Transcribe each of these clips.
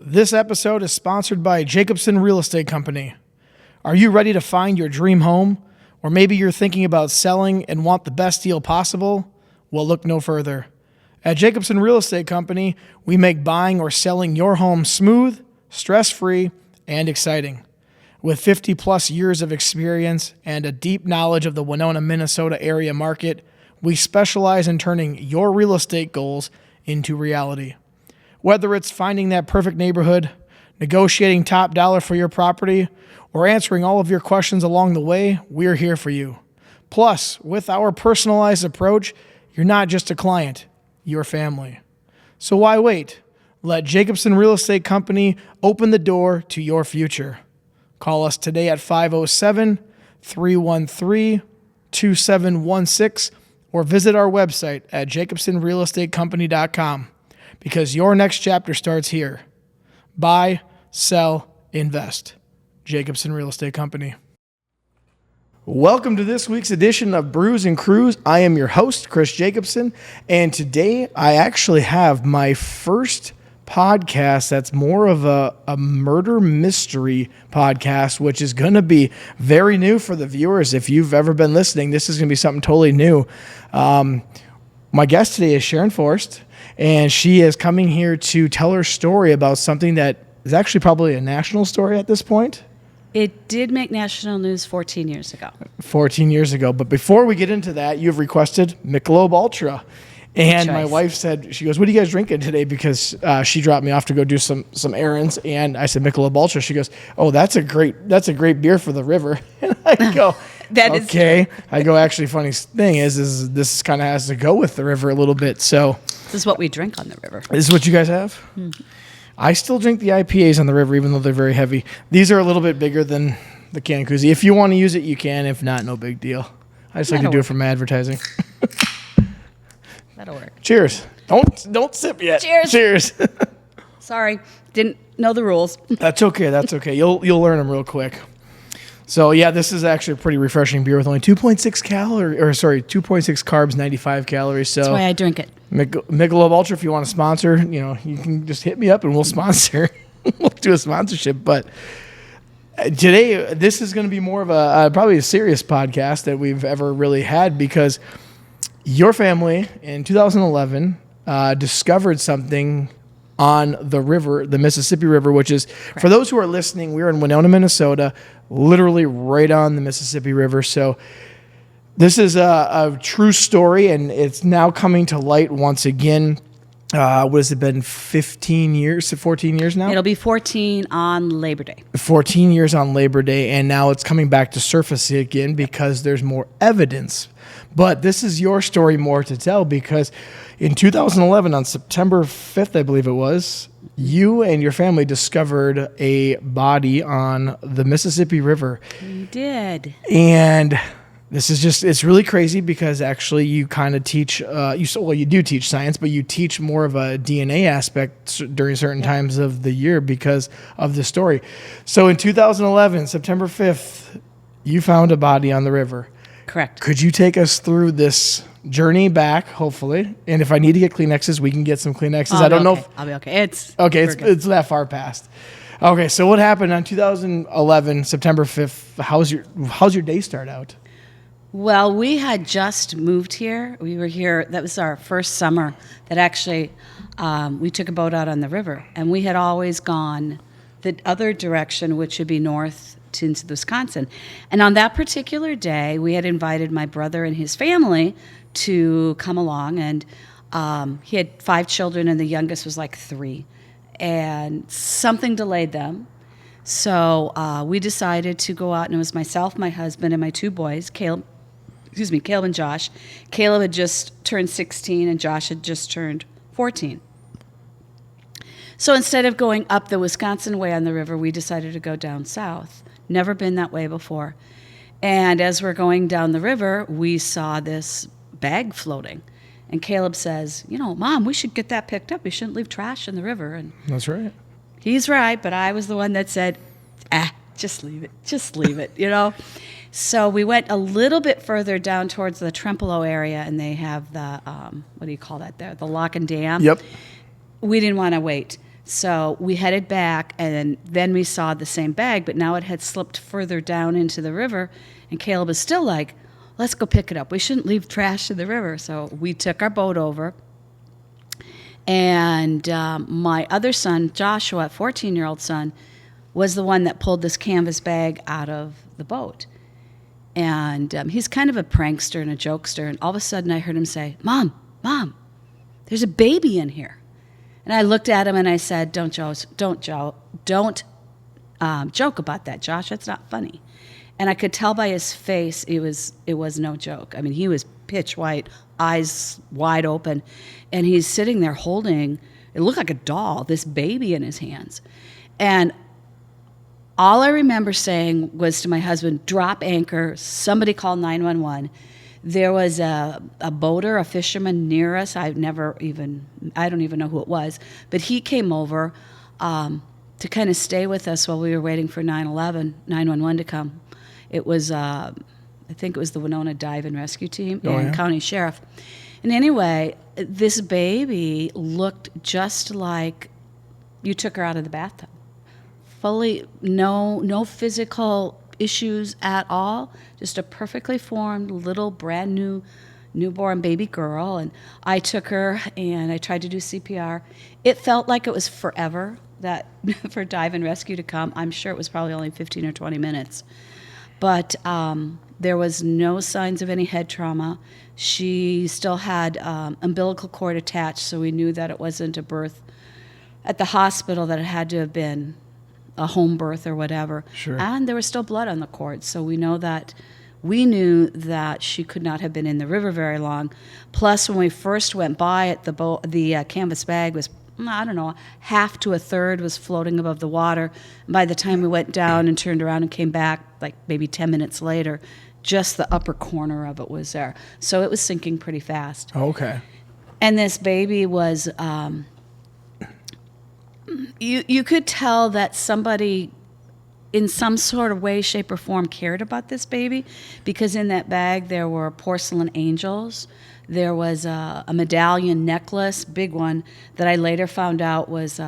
This episode is sponsored by Jacobson Real Estate Company. Are you ready to find your dream home? Or maybe you're thinking about selling and want the best deal possible? Well, look no further. At Jacobson Real Estate Company, we make buying or selling your home smooth, stress-free, and exciting. With 50 plus years of experience and a deep knowledge of the Winona, Minnesota area market, we specialize in turning your real estate goals into reality. Whether it's finding that perfect neighborhood, negotiating top dollar for your property, or answering all of your questions along the way, we're here for you. Plus, with our personalized approach, you're not just a client, you're family. So why wait? Let Jacobson Real Estate Company open the door to your future. Call us today at 507-313-2716 or visit our website at jacobsonrealestatecompany.com. Because your next chapter starts here. Buy, sell, invest. Jacobson Real Estate Company. Welcome to this week's edition of Brews Cruise. I am your host, Chris Jacobson, and today I actually have my first podcast that's more of a murder mystery podcast, which is going to be very new for the viewers. If you've ever been listening, this is going to be something totally new. My guest today is Sharon Forst. And she is coming here to tell her story about something that is actually probably a national story at this point. It did make national news 14 years ago. 14 years ago. But before we get into that, you've requested Michelob Ultra. And my wife said, she goes, "What are you guys drinking today?" Because she dropped me off to go do some errands. And I said, "Michelob Ultra." She goes, "Oh, that's a great beer for the river." And I go, okay. I go, actually, funny thing is this kind of has to go with the river a little bit. So this is what we drink on the river. This is what you guys have? Mm-hmm. I still drink the IPAs on the river, even though they're very heavy. These are a little bit bigger than the Can Koozie. If you want to use it, you can. If not, no big deal. I just like to do it for my advertising. That'll work. Cheers. Don't sip yet. Cheers. Sorry, didn't know the rules. That's okay. You'll learn them real quick. So yeah, this is actually a pretty refreshing beer with only 2.6 carbs, 95 calories. So that's why I drink it. Michelob Ultra, if you want to sponsor, you can just hit me up and we'll sponsor. We'll do a sponsorship. But today, this is going to be more of probably a serious podcast that we've ever really had, because your family in 2011 discovered something on the river, the Mississippi River, which is, correct. For those who are listening, we're in Winona, Minnesota, literally right on the Mississippi River. So this is a true story, and it's now coming to light once again. What has it been, 14 years now? It'll be 14 on Labor Day. 14 years on Labor Day, and now it's coming back to surface again because there's more evidence. But this is your story more to tell, because in 2011, on September 5th, I believe it was, you and your family discovered a body on the Mississippi River. We did. And this is it's really crazy, because actually you kind of teach, you do teach science, but you teach more of a DNA aspect during certain times of the year because of the story. So in 2011, September 5th, you found a body on the river. Correct. Could you take us through this journey back, hopefully? And if I need to get Kleenexes, we can get some Kleenexes. I don't know if I'll be okay. It's that far past. Okay, so what happened on 2011, September 5th? How's your day start out? Well, we had just moved here. We were here. That was our first summer that actually we took a boat out on the river, and we had always gone the other direction, which would be north into Wisconsin. And on that particular day, we had invited my brother and his family to come along, and he had 5 children, and the youngest was like 3, and something delayed them. So we decided to go out, and it was myself, my husband, and my 2 boys, Caleb and Josh. Caleb had just turned 16, and Josh had just turned 14. So instead of going up the Wisconsin way on the river, we decided to go down south. Never been that way before. And as we're going down the river, we saw this bag floating. And Caleb says, Mom, we should get that picked up. We shouldn't leave trash in the river. And That's right. he's right, but I was the one that said, just leave it. Just leave it, So we went a little bit further down towards the Trempolo area, and they have the, what do you call that there? The lock and dam. Yep. We didn't want to wait. So we headed back, and then we saw the same bag, but now it had slipped further down into the river, and Caleb was still like, let's go pick it up. We shouldn't leave trash in the river. So we took our boat over, and my other son, Joshua, 14-year-old son, was the one that pulled this canvas bag out of the boat. And he's kind of a prankster and a jokester, and all of a sudden I heard him say, Mom, there's a baby in here. And I looked at him and I said, don't joke about that, Josh. That's not funny. And I could tell by his face it was no joke. I mean, he was pitch white, eyes wide open, and he's sitting there holding, it looked like a doll, this baby in his hands. And all I remember saying was to my husband, drop anchor, somebody call 911. There was a boater, a fisherman near us. I don't even know who it was, but he came over to kind of stay with us while we were waiting for 911 to come. It was, I think it was the Winona Dive and Rescue Team and County Sheriff. And anyway, this baby looked just like you took her out of the bathtub. Fully, no physical issues at all, just a perfectly formed little brand new newborn baby girl. And I took her and I tried to do CPR. It felt like it was forever that for dive and rescue to come. I'm sure it was probably only 15 or 20 minutes. But there was no signs of any head trauma. She still had umbilical cord attached, so we knew that it wasn't a birth at the hospital, that it had to have been a home birth or whatever. Sure. And there was still blood on the cord, so we knew that she could not have been in the river very long. Plus, when we first went by it, the canvas bag was, I don't know, half to a third was floating above the water. And by the time we went down and turned around and came back, like maybe 10 minutes later, just the upper corner of it was there. So it was sinking pretty fast. Okay. And this baby was... You could tell that somebody in some sort of way, shape, or form cared about this baby, because in that bag there were porcelain angels. There was a medallion necklace, big one, that I later found out was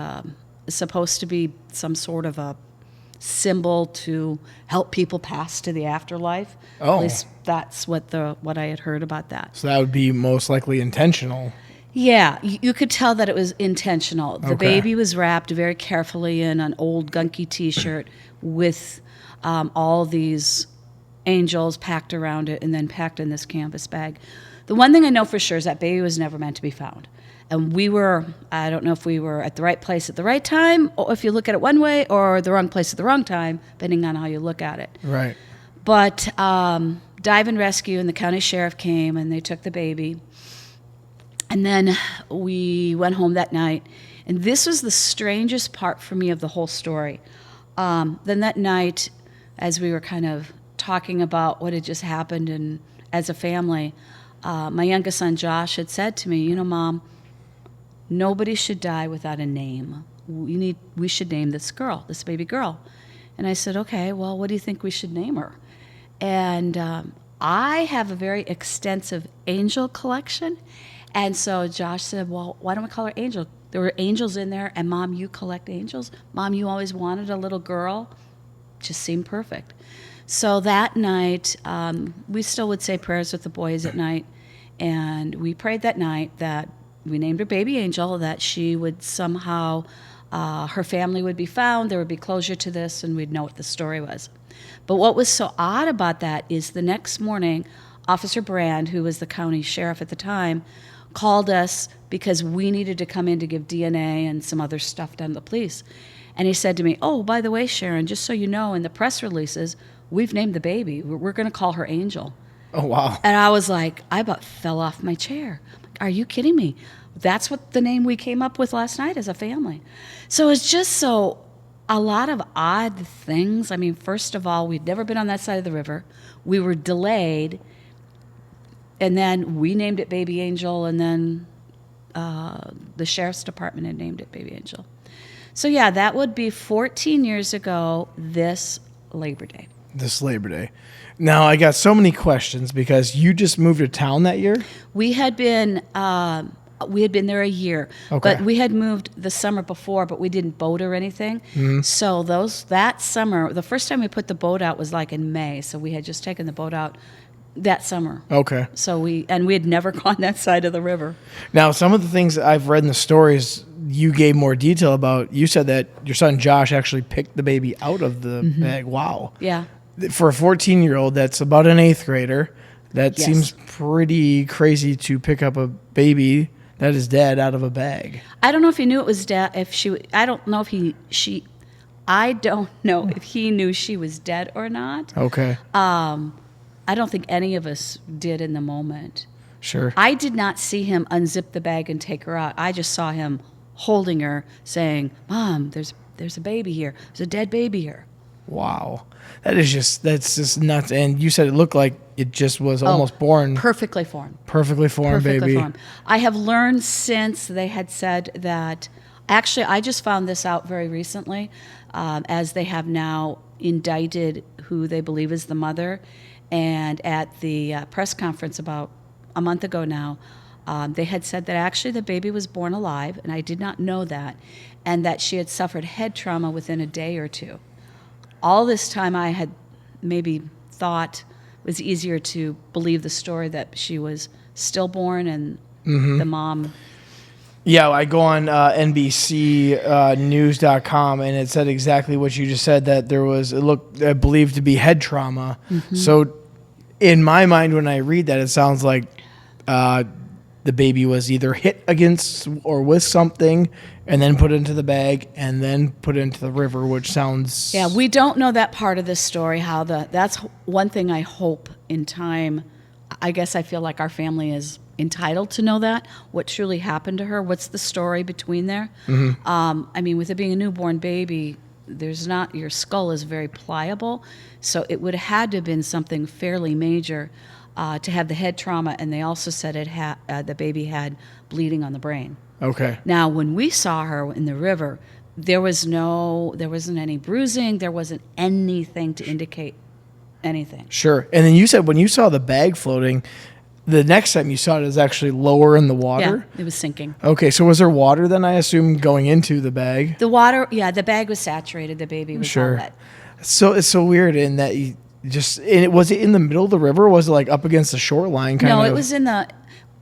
supposed to be some sort of a symbol to help people pass to the afterlife. Oh. At least that's what I had heard about that. So that would be most likely intentional. Yeah, you could tell that it was intentional. The Okay. baby was wrapped very carefully in an old gunky T-shirt with all these angels packed around it and then packed in this canvas bag. The one thing I know for sure is that baby was never meant to be found. And I don't know if we were at the right place at the right time, or if you look at it one way, or the wrong place at the wrong time, depending on how you look at it. Right. But Dive and Rescue and the county sheriff came and they took the baby. And then we went home that night, and this was the strangest part for me of the whole story. Then that night, as we were kind of talking about what had just happened, and as a family, my youngest son Josh had said to me, Mom, nobody should die without a name. We should name this baby girl. And I said, okay, well, what do you think we should name her? And I have a very extensive angel collection. And so Josh said, well, why don't we call her Angel? There were angels in there, and Mom, you collect angels? Mom, you always wanted a little girl? Just seemed perfect. So that night, we still would say prayers with the boys at night, and we prayed that night that we named her Baby Angel, that she would somehow, her family would be found, there would be closure to this, and we'd know what the story was. But what was so odd about that is the next morning, Officer Brand, who was the county sheriff at the time, called us because we needed to come in to give DNA and some other stuff done to the police. And he said to me, oh, by the way, Sharon, just so you know, in the press releases, we've named the baby. We're going to call her Angel. Oh, wow. And I was like, I about fell off my chair. Are you kidding me? That's what the name we came up with last night as a family. So it's just so A lot of odd things. I mean, first of all, we'd never been on that side of the river. We were delayed, and then we named it Baby Angel, and then the sheriff's department had named it Baby Angel. So yeah, that would be 14 years ago this Labor Day. This Labor Day. Now, I got so many questions because you just moved to town that year? We had been there a year, Okay. but we had moved the summer before, but we didn't boat or anything. Mm-hmm. So that summer, the first time we put the boat out was like in May. So we had just taken the boat out that summer. Okay. So we had never gone that side of the river. Now, some of the things that I've read in the stories you gave more detail about, you said that your son Josh actually picked the baby out of the bag. Wow. Yeah. For a 14-year-old, that's about an 8th grader. That Yes. seems pretty crazy to pick up a baby that is dead out of a bag. I don't know if he knew it was dead. I don't know if I don't know if he knew she was dead or not. Okay. I don't think any of us did in the moment. Sure. I did not see him unzip the bag and take her out. I just saw him holding her, saying, "Mom, there's a baby here. There's a dead baby here." Wow. That's just nuts. And you said it looked like it just was almost born. Perfectly formed. Perfectly formed Perfectly baby. formed. I have learned since they had said that, actually, I just found this out very recently, as they have now indicted who they believe is the mother. And at the press conference about a month ago now, they had said that actually the baby was born alive, and I did not know that, and that she had suffered head trauma within a day or two. All this time I had maybe thought it was easier to believe the story that she was stillborn and the mom. Yeah, I go on NBCnews.com, and it said exactly what you just said, that there was, it looked believed to be head trauma. So in my mind, when I read that, it sounds like the baby was either hit against or with something and then put into the bag and then put into the river, which sounds... Yeah, we don't know that part of this story, that's one thing I hope in time. I guess I feel like our family is entitled to know that, what truly happened to her, what's the story between there. I mean, with it being a newborn baby, your skull is very pliable, so it would have had to have been something fairly major to have the head trauma, and they also said the baby had bleeding on the brain. Okay. Now, when we saw her in the river, there wasn't any bruising, there wasn't anything to indicate anything. Sure. And then you said when you saw the bag floating, the next time you saw it was actually lower in the water? Yeah, it was sinking. Okay, so was there water then, I assume, going into the bag? The water, yeah, the bag was saturated, the baby was all wet. So it's so weird in that was it in the middle of the river, or was it like up against the shoreline kind of? No, it was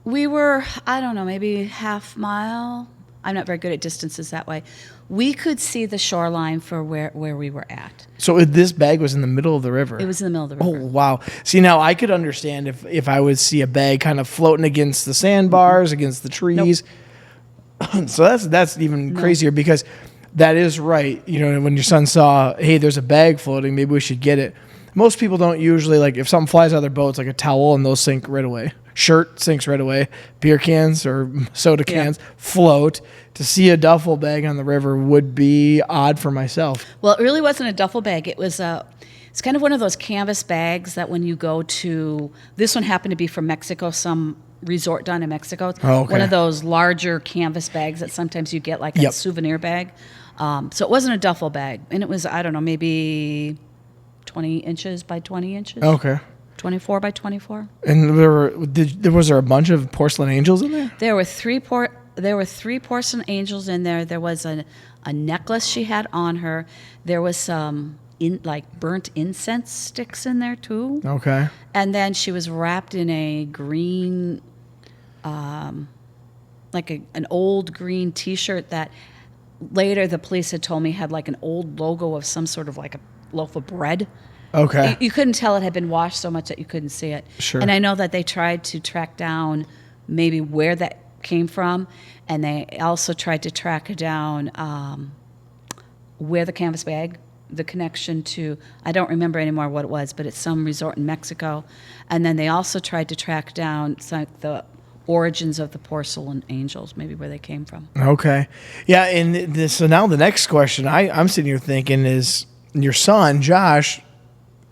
we were, I don't know, maybe half mile. I'm not very good at distances that way. We could see the shoreline for where we were at. So this bag was in the middle of the river? It was in the middle of the river. Oh, wow. See, now I could understand if I would see a bag kind of floating against the sandbars, against the trees. Nope. So that's even crazier, because that is right. You know, when your son saw, hey, there's a bag floating, maybe we should get it. Most people don't usually, like, if something flies out of their boat, it's like a towel, and those sink right away. Shirt sinks right away. Beer cans or soda cans float. To see a duffel bag on the river would be odd for myself. Well, it really wasn't a duffel bag. It's kind of one of those canvas bags that when you go to, this one happened to be from Mexico, some resort down in Mexico. Oh, okay. One of those larger canvas bags that sometimes you get like a souvenir bag. So it wasn't a duffel bag. And it was, I don't know, maybe 20 inches by 20 inches. Okay. 24 by 24. And was there a bunch of porcelain angels in there? There were three porcelain angels in there. There was a necklace she had on her. There was some burnt incense sticks in there too. Okay. And then she was wrapped in a green, an old green T-shirt that later the police had told me had like an old logo of some sort of like a loaf of bread. Okay. You couldn't tell it had been washed so much that you couldn't see it. Sure. And I know that they tried to track down maybe where that came from, and they also tried to track down where the canvas bag, the connection to, I don't remember anymore what it was, but it's some resort in Mexico. And then they also tried to track down the origins of the porcelain angels, maybe where they came from. Okay. Yeah, and so now the next question I'm sitting here thinking is, your son, Josh,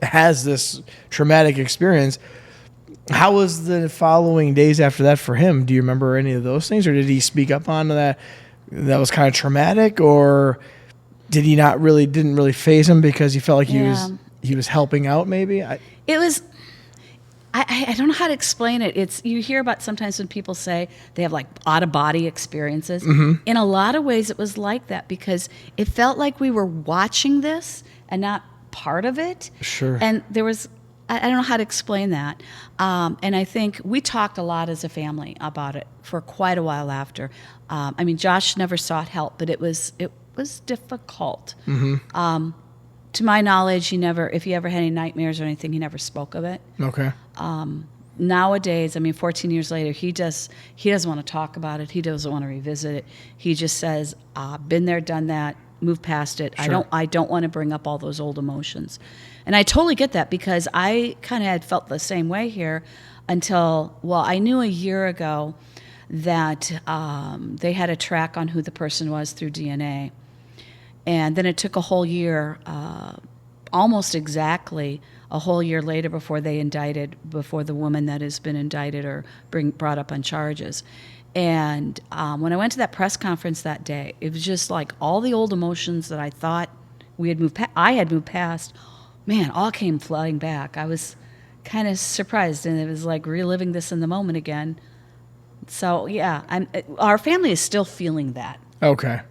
has this traumatic experience. How was the following days after that for him? Do you remember any of those things, or did he speak up on that was kind of traumatic, or did he didn't really faze him because he felt like he was helping out maybe? It was... I don't know how to explain it. You hear about sometimes when people say they have like out-of-body experiences. Mm-hmm. In a lot of ways, it was like that because it felt like we were watching this and not part of it. Sure. And there was, I don't know how to explain that. And I think we talked a lot as a family about it for quite a while after. Josh never sought help, but it was difficult. Mm-hmm. To my knowledge, if he ever had any nightmares or anything, he never spoke of it. Okay. Nowadays, 14 years later, he doesn't want to talk about it. He doesn't want to revisit it. He just says, been there, done that, move past it. Sure. I don't want to bring up all those old emotions. And I totally get that because I kind of had felt the same way here until, I knew a year ago that they had a track on who the person was through DNA. And then it took a whole year, almost exactly a whole year later before the woman that has been indicted or brought up on charges. And when I went to that press conference that day, it was just like all the old emotions that I thought I had moved past, man, all came flooding back. I was kind of surprised, and it was like reliving this in the moment again. So yeah, our family is still feeling that. Okay.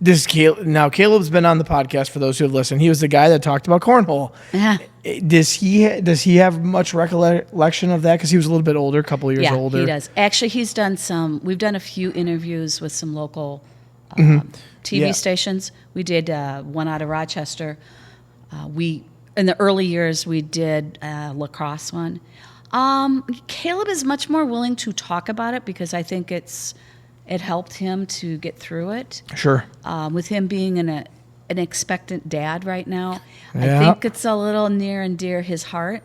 Caleb's been on the podcast for those who have listened. He was the guy that talked about cornhole. Yeah. Does he have much recollection of that? Because he was a little bit older, a couple of years older. Yeah, he does. Actually, we've done a few interviews with some local TV stations. We did one out of Rochester. In the early years, we did a lacrosse one. Caleb is much more willing to talk about it because I think it helped him to get through it. Sure. With him being an expectant dad right now, I think it's a little near and dear his heart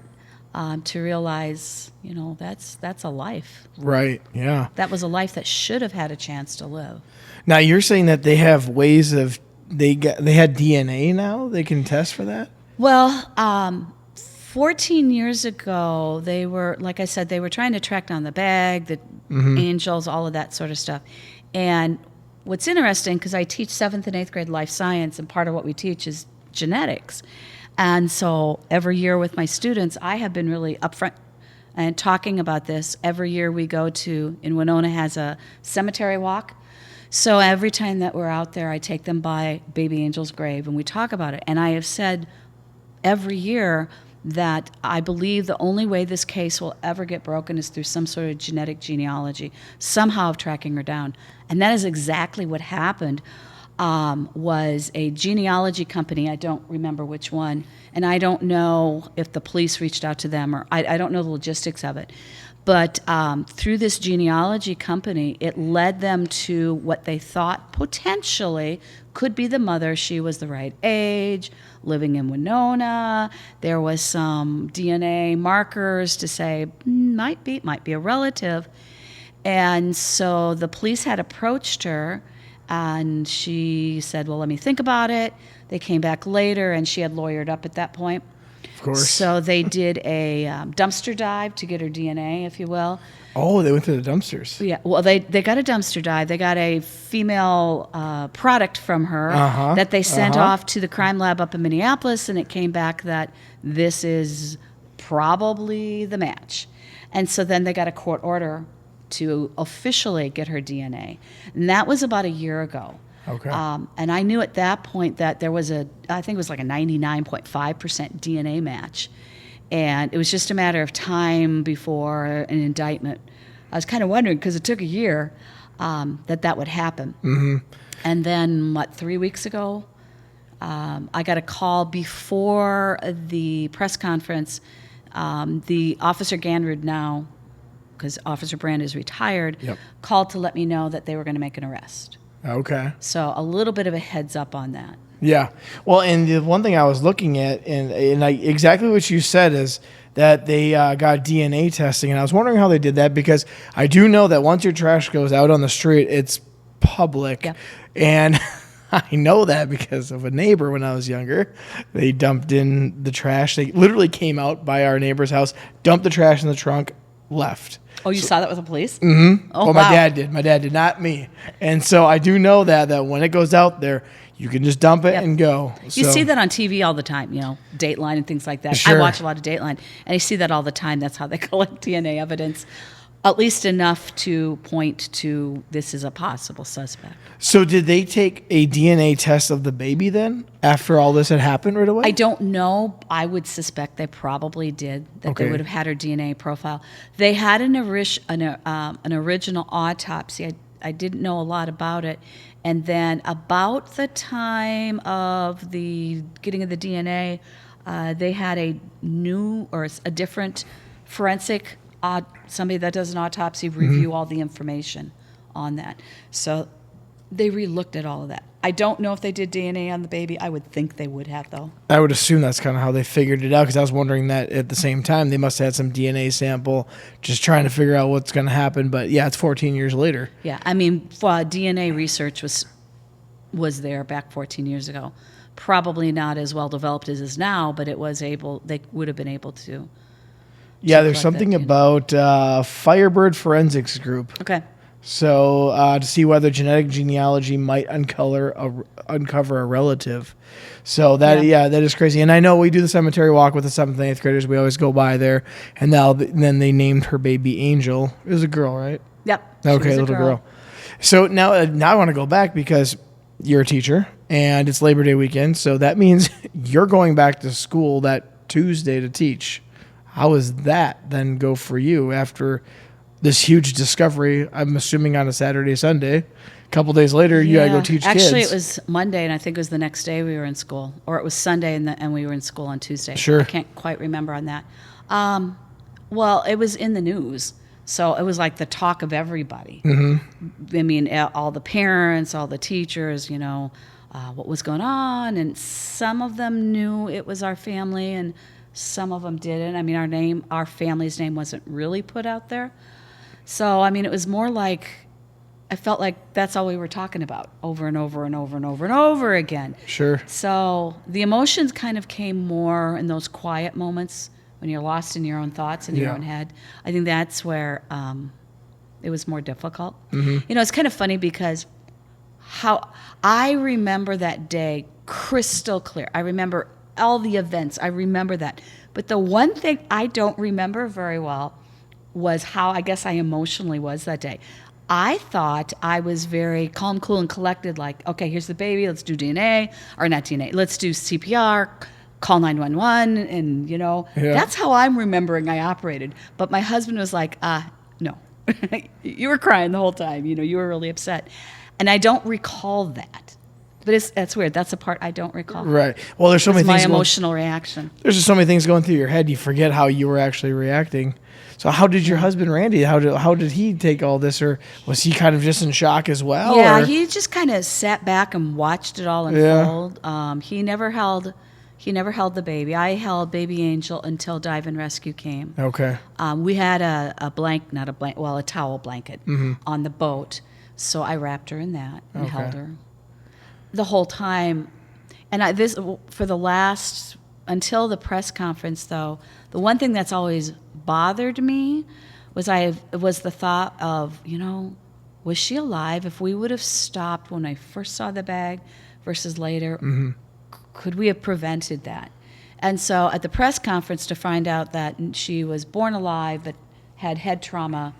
to realize, that's a life. Right, yeah. That was a life that should have had a chance to live. Now, you're saying that they have ways of, they had DNA now? They can test for that? Well, 14 years ago, they were, like I said, they were trying to track down the bag, the angels, all of that sort of stuff. And what's interesting, because I teach 7th and 8th grade life science, and part of what we teach is genetics. And so every year with my students, I have been really upfront and talking about this. Every year we go in Winona has a cemetery walk. So every time that we're out there, I take them by Baby Angel's grave, and we talk about it. And I have said every year that I believe the only way this case will ever get broken is through some sort of genetic genealogy, somehow of tracking her down. And that is exactly what happened. Was a genealogy company, I don't remember which one, and I don't know if the police reached out to them, or I don't know the logistics of it. But through this genealogy company, it led them to what they thought potentially could be the mother. She was the right age, living in Winona. There was some DNA markers to say might be a relative. And so the police had approached her, and she said, well, let me think about it. They came back later, and she had lawyered up at that point. Of course. So they did a dumpster dive to get her DNA, if you will. Oh, they went to the dumpsters. Yeah, well, they got a dumpster dive. They got a female product from her that they sent off to the crime lab up in Minneapolis, and it came back that this is probably the match. And so then they got a court order to officially get her DNA. And that was about a year ago. Okay. And I knew at that point that there was I think it was like a 99.5% DNA match. And it was just a matter of time before an indictment. I was kind of wondering, because it took a year, that would happen. Mm-hmm. And then, 3 weeks ago, I got a call before the press conference. The Officer Ganrud now, because Officer Brand is retired, called to let me know that they were going to make an arrest. Okay. So a little bit of a heads up on that. Yeah. Well, and the one thing I was looking at, and exactly what you said is that they got DNA testing, and I was wondering how they did that because I do know that once your trash goes out on the street, it's public. Yeah. And I know that because of a neighbor when I was younger. They dumped in the trash. They literally came out by our neighbor's house, dumped the trash in the trunk, left. Oh, you saw that with the police? Mm-hmm. Oh, well, wow. my dad did. My dad did, not me. And so I do know that when it goes out there, you can just dump it and go. You see that on TV all the time, Dateline and things like that. Sure. I watch a lot of Dateline, and you see that all the time. That's how they collect DNA evidence, at least enough to point to this is a possible suspect. So did they take a DNA test of the baby then after all this had happened right away? I don't know. I would suspect they probably did, that Okay. they would have had her DNA profile. They had an original autopsy. I didn't know a lot about it. And then about the time of the getting of the DNA, they had a different forensic, somebody that does an autopsy review all the information on that. So they re-looked at all of that. I don't know if they did DNA on the baby. I would think they would have, though. I would assume that's kind of how they figured it out because I was wondering that at the same time. They must have had some DNA sample just trying to figure out what's going to happen. But yeah, it's 14 years later. Yeah, I mean, DNA research was there back 14 years ago. Probably not as well developed as is now, but they would have been able to. Yeah, there's collect something that about Firebird Forensics Group. Okay. So to see whether genetic genealogy might uncover a relative. So that is crazy. And I know we do the cemetery walk with the 7th and 8th graders. We always go by there. And then they named her baby Angel. It was a girl, right? Yep. She Okay, was a little girl. So now I want to go back because you're a teacher and it's Labor Day weekend. So that means you're going back to school that Tuesday to teach. How does that then go for you after this huge discovery? I'm assuming on a Saturday, Sunday. A couple days later, you gotta go teach kids. Actually, it was Monday, and I think it was the next day we were in school, or it was Sunday, and we were in school on Tuesday. Sure. I can't quite remember on that. Well, it was in the news, so it was like the talk of everybody. Mm-hmm. I mean, all the parents, all the teachers, what was going on, and some of them knew it was our family, and some of them didn't. I mean, our family's name wasn't really put out there. So, I mean, it was more like, I felt like that's all we were talking about over and over and over and over and over again. Sure. So the emotions kind of came more in those quiet moments when you're lost in your own thoughts and your own head. I think that's where it was more difficult. Mm-hmm. It's kind of funny because how I remember that day crystal clear. I remember all the events. I remember that. But the one thing I don't remember very well was how I guess I emotionally was that day. I thought I was very calm, cool, and collected, like, okay, here's the baby, let's do DNA, or not DNA, let's do CPR, call 911, and, that's how I'm remembering I operated. But my husband was like, no. You were crying the whole time, you were really upset. And I don't recall that. But that's weird. That's the part I don't recall. Right. Well, there's so many things. My emotional reaction. There's just so many things going through your head. You forget how you were actually reacting. So how did your husband, Randy, how did he take all this? Or was he kind of just in shock as well? Yeah, or? he just kind of sat back and watched it all unfold. Yeah. He never held the baby. I held baby Angel until Dive and Rescue came. Okay. We had a towel blanket on the boat. So I wrapped her in that and held her the whole time. And until the press conference, though, the one thing that's always bothered me was the thought of, was she alive? If we would have stopped when I first saw the bag versus later, could we have prevented that? And so at the press conference, to find out that she was born alive but had head trauma,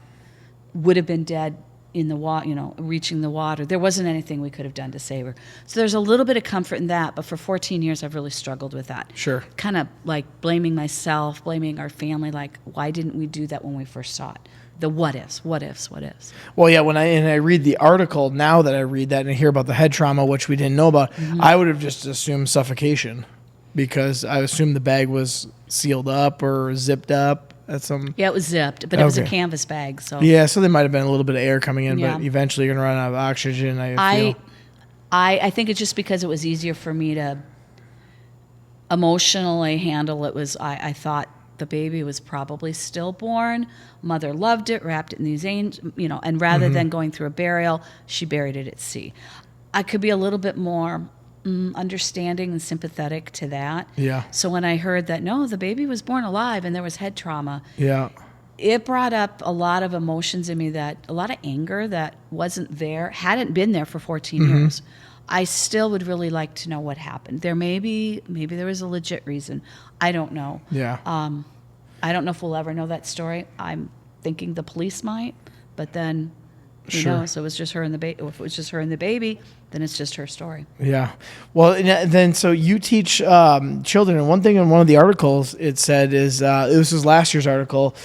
would have been dead in the water, reaching the water. There wasn't anything we could have done to save her. So there's a little bit of comfort in that, but for 14 years I've really struggled with that. Sure. Kind of like blaming myself, blaming our family, like, why didn't we do that when we first saw it? The what ifs. Well, yeah, when I read the article, now that I read that and I hear about the head trauma, which we didn't know about, I would have just assumed suffocation because I assumed the bag was sealed up or zipped up. Yeah, it was zipped, but it was a canvas bag. So yeah, so there might have been a little bit of air coming in, Yeah. but eventually you're going to run out of oxygen, I feel. I think it's just because it was easier for me to emotionally handle it. I thought the baby was probably stillborn. Mother loved it, wrapped it in these angels, and rather than going through a burial, she buried it at sea. I could be a little bit more understanding and sympathetic to that. Yeah. So when I heard that, no, the baby was born alive and there was head trauma, Yeah. it brought up a lot of emotions in me, a lot of anger that hadn't been there for 14 years. I still would really like to know what happened. Maybe there was a legit reason. I don't know. Yeah. I don't know if we'll ever know that story. I'm thinking the police might, but then who Sure. knows? It was just her and the baby. If it was just her and the baby, then it's just her story. Yeah. Well, and then so you teach children, and one thing in one of the articles it said is this was last year's article.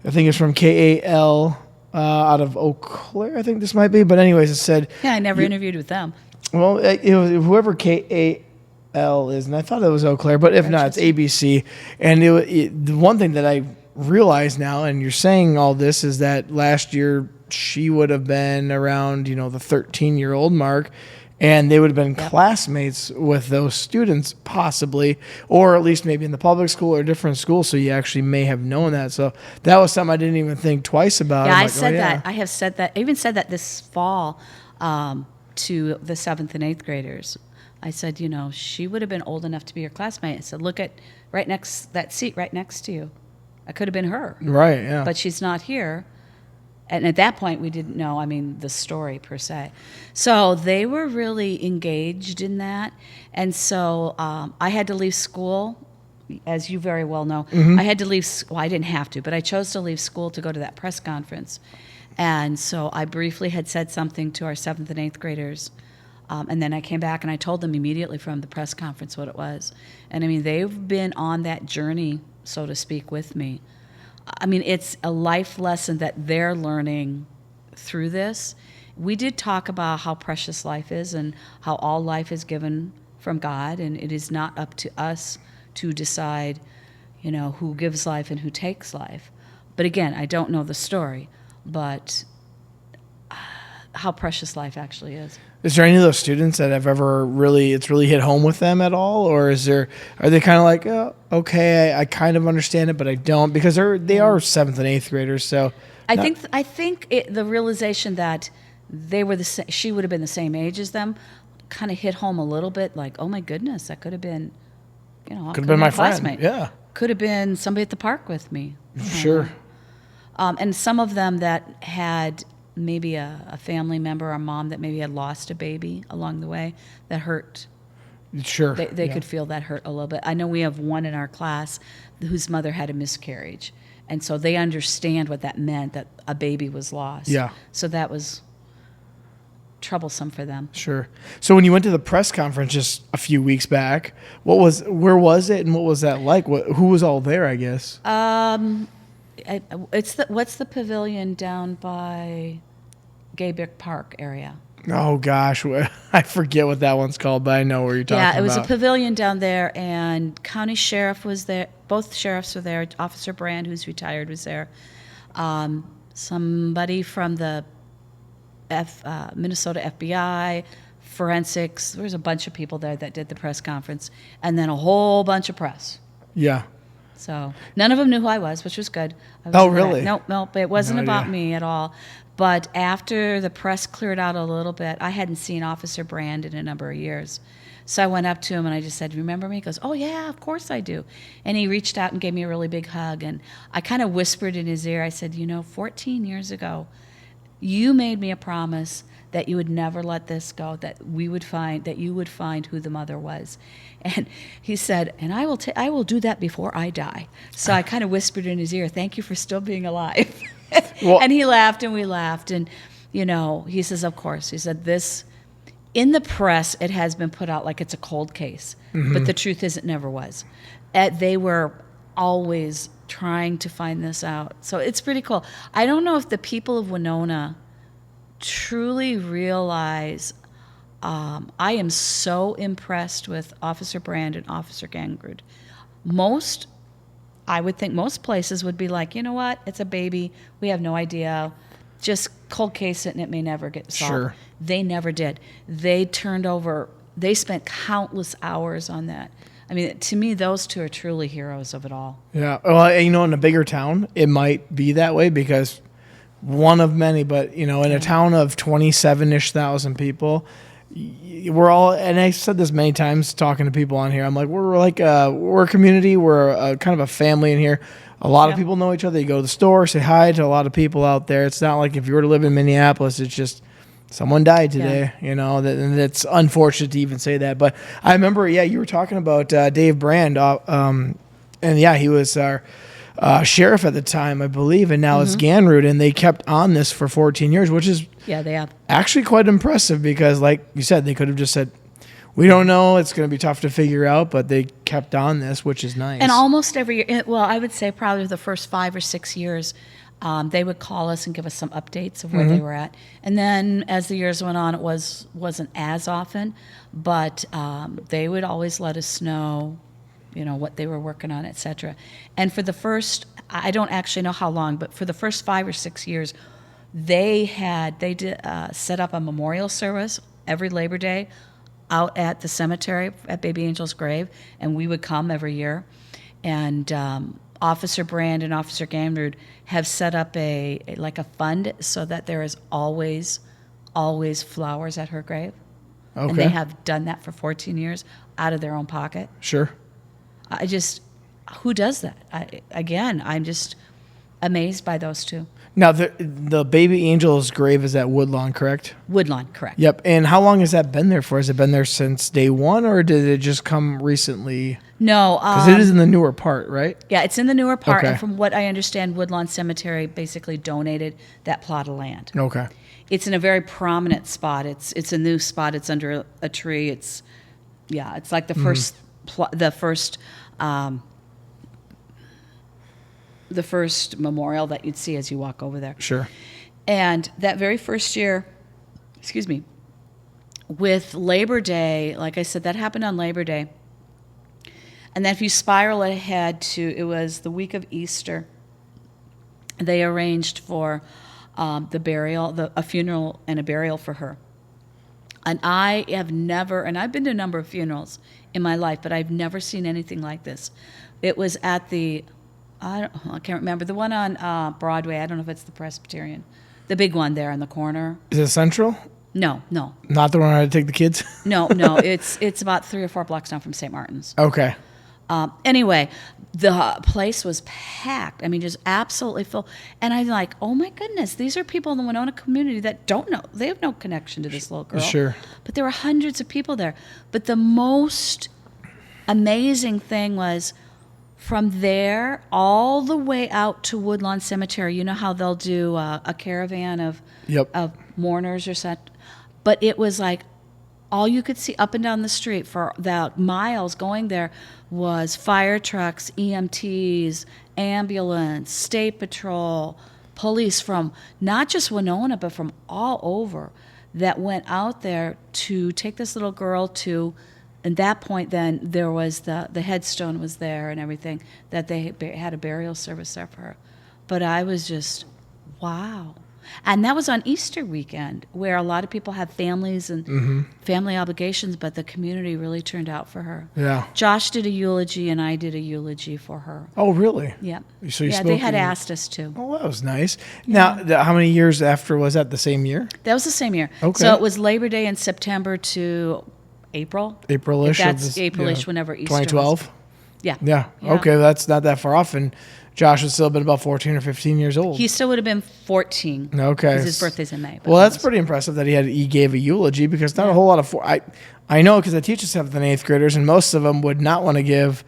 I think it's from KAL out of Eau Claire. I think this might be, but anyways, it said. Yeah, I never interviewed with them. Well, it was whoever KAL is, and I thought it was Eau Claire, but if not, it's ABC. And the one thing that I realize now, and you're saying all this, is that last year she would have been around, the 13-year-old mark, and they would have been classmates with those students possibly, or at least maybe in the public school or a different school, so you actually may have known that. So that was something I didn't even think twice about. Yeah, I'm I like, said that. I have said that. I even said that this fall to the 7th and 8th graders. I said, she would have been old enough to be your classmate. I said, look at that seat right next to you. I could have been her. Right, yeah. But she's not here. And at that point, we didn't know, the story per se. So they were really engaged in that. And so I had to leave school, as you very well know. I had to leave, I didn't have to, but I chose to leave school to go to that press conference. And so I briefly had said something to our 7th and 8th graders. And then I came back and I told them immediately from the press conference what it was. And they've been on that journey, so to speak, with me. It's a life lesson that they're learning through this. We did talk about how precious life is and how all life is given from God, and it is not up to us to decide, who gives life and who takes life. But again, I don't know the story, but how precious life actually is. Is there any of those students that have ever it's really hit home with them at all? Or are they kind of like, oh, okay, I kind of understand it, but I don't, because they are 7th and 8th graders. So I think the realization that she would have been the same age as them kind of hit home a little bit, like, oh my goodness, that could have been, could have been my classmate. friend. Yeah. Could have been somebody at the park with me. Sure. And some of them that had maybe a family member or mom that maybe had lost a baby along the way, that hurt. Sure. They could feel that hurt a little bit. I know we have one in our class whose mother had a miscarriage. And so they understand what that meant, that a baby was lost. Yeah. So that was troublesome for them. Sure. So when you went to the press conference just a few weeks back, where was it and what was that like? Who was all there, I guess? What's the pavilion down by Gaybick Park area? Oh gosh, I forget what that one's called, but I know where you're talking about. Yeah, it was a pavilion down there, and county sheriff was there. Both sheriffs were there. Officer Brand, who's retired, was there. Somebody from the Minnesota FBI, forensics. There was a bunch of people there that did the press conference, and then a whole bunch of press. Yeah. So none of them knew who I was, which was good. Oh, really? No, it wasn't about me at all. But after the press cleared out a little bit, I hadn't seen Officer Brand in a number of years. So I went up to him and I just said, remember me? He goes, oh, yeah, of course I do. And he reached out and gave me a really big hug. And I kind of whispered in his ear, I said, 14 years ago, you made me a promise that you would never let this go, that you would find who the mother was. And he said, and I will do that before I die. So I kind of whispered in his ear, thank you for still being alive. Well, and he laughed and we laughed. And, he says, of course. He said, this, in the press, it has been put out like it's a cold case. Mm-hmm. But the truth is it never was. They were always trying to find this out. So it's pretty cool. I don't know if the people of Winona truly realize. I am so impressed with Officer Brand and Officer Gangrud. I would think most places would be like, you know what, it's a baby. We have no idea. just cold case it and it may never get solved. Sure. They never did. They spent countless hours on that. I mean, to me, those two are truly heroes of it all. Yeah. Well, in a bigger town, it might be that way because one of many, but, in a town of 27-ish thousand people, we're all, and I said this many times talking to people on here, I'm like, we're a community, we're kind of a family in here. A lot of people know each other. You go to the store, say hi to a lot of people out there. It's not like if you were to live in Minneapolis, it's just someone died today, and it's unfortunate to even say that. But I remember, you were talking about Dave Brand, and he was our sheriff at the time, I believe, and now it's Ganrud, and they kept on this for 14 years, which is they have actually quite impressive because, like you said, they could have just said, we don't know, it's going to be tough to figure out, but they kept on this, which is nice. And almost every year, well, I would say probably the first 5 or 6 years, they would call us and give us some updates of where they were at. And then as the years went on, it wasn't as often, but they would always let us know, what they were working on, et cetera. And for the first, I don't actually know how long, but for the first 5 or 6 years, they did set up a memorial service every Labor Day out at the cemetery at Baby Angel's grave, and we would come every year. And Officer Brand and Officer Gamrud have set up a fund so that there is always flowers at her grave. Okay. And they have done that for 14 years out of their own pocket. Sure. Who does that? I'm just amazed by those two. Now, the Baby Angel's grave is at Woodlawn, correct? Woodlawn, correct. Yep. And how long has that been there for? Has it been there since day one, or did it just come recently? No. Because it is in the newer part, right? Yeah, it's in the newer part. Okay. And from what I understand, Woodlawn Cemetery basically donated that plot of land. Okay. It's in a very prominent spot. It's a new spot. It's under a tree. It's like the first memorial that you'd see as you walk over there. Sure. And that very first year, with Labor Day, like I said, that happened on Labor Day. And then if you spiral ahead it was the week of Easter, they arranged for the burial, a funeral and a burial for her. And I've been to a number of funerals in my life, but I've never seen anything like this. It was at I can't remember, the one on Broadway. I don't know if it's the Presbyterian. The big one there in the corner. Is it Central? No. Not the one where I take the kids? No. It's about 3 or 4 blocks down from St. Martin's. Okay. Anyway, the place was packed. I mean, just absolutely full. And I'm like, oh my goodness, these are people in the Winona community that don't know. They have no connection to this little girl. Sure. But there were hundreds of people there. But the most amazing thing was from there all the way out to Woodlawn Cemetery. You know how they'll do a caravan of mourners or such? But it was like all you could see up and down the street for the miles going there was fire trucks, EMTs, ambulance, state patrol, police from not just Winona, but from all over that went out there to take this little girl to, at that point then there was the headstone was there and everything, that they had a burial service there for her. But I was just, wow. And that was on Easter weekend, where a lot of people have families and family obligations, but the community really turned out for her. Yeah. Josh did a eulogy, and I did a eulogy for her. Oh, really? Yeah. So you spoke they had asked us to. Oh, that was nice. Yeah. Now, how many years after was that? The same year? That was the same year. Okay. So it was Labor Day in September to April. April-ish. That's April-ish, whenever Easter 2012? was. Yeah. Yeah. Okay, that's not that far off. And Josh would still have been about 14 or 15 years old. He still would have been 14. Okay. Because his birthday's in May. Well, that's pretty impressive that he gave a eulogy, because not a whole lot of... I know, because I teach 7th and 8th graders, and most of them would not want to give